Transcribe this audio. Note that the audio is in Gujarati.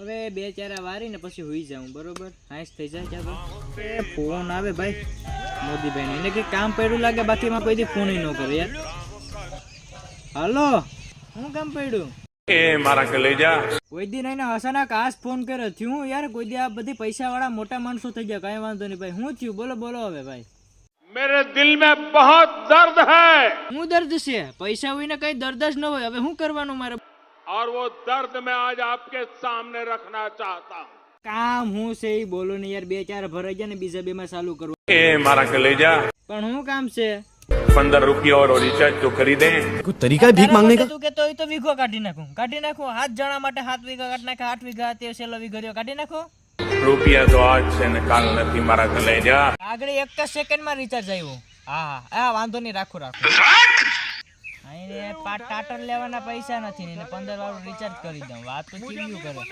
હવે બે ચારા વારીને પછી હુઈ જાઉં, બરોબર? હાઈસ થઈ જાય ત્યાં તો. એ ફોન આવે ભાઈ મોદીભાઈ એને કે કામ પડ્યું લાગે, બાકીમાં કોઈ દી ફોન ન કરે યાર. હાલો, હું કામ પડ્યું? એ મારા કલેજા કોઈ દી નહીં અચાનક આજ ફોન કર્યો થયું યાર. કોઈ દી આ બધી પૈસા વાળા મોટા માણસો થઈ ગયા, કઈ વાંધો નહીં ભાઈ. હું થયું બોલો બોલો હવે ભાઈ. मेरे दिल में बहुत दर्द है હું દર્દ છે? પૈસા હોય ને કઈ દર્દ જ ન હોય. હવે શું કરવાનું મારે? और वो दर्द मैं आज आपके सामने रखना चाहता हूँ. કામ હું છે એ બોલો ને યાર. બે ચાર ભરાઈ ગયા ને બીજા બે માં ચાલુ કરવું. ए मारा कलेजा પણ હું કામ છે? 15 रुपया और रिचार्ज तो खरीदे. कोई तरीका है भीख मांगने का? તું કે તો વીઘો કાઢી નાખું. 7 જણા માટે 7 વીઘા કાઢી નાખે. 8 વીઘા તે છેલ્લો વીઘો રહ્યો કાઢી નાખો. रुपया तो आज से निकाल नहीं मारा कलेजा. આગળ એક જ સેકન્ડ માં રિચાર્જ આવ્યો. હા હા વાંધો નહીં, રાખો. અહીં ટાટર લેવાના પૈસા નથી ને 15 વાળું રિચાર્જ કરી દઉં. વાત તો ચીવ્યું કરે.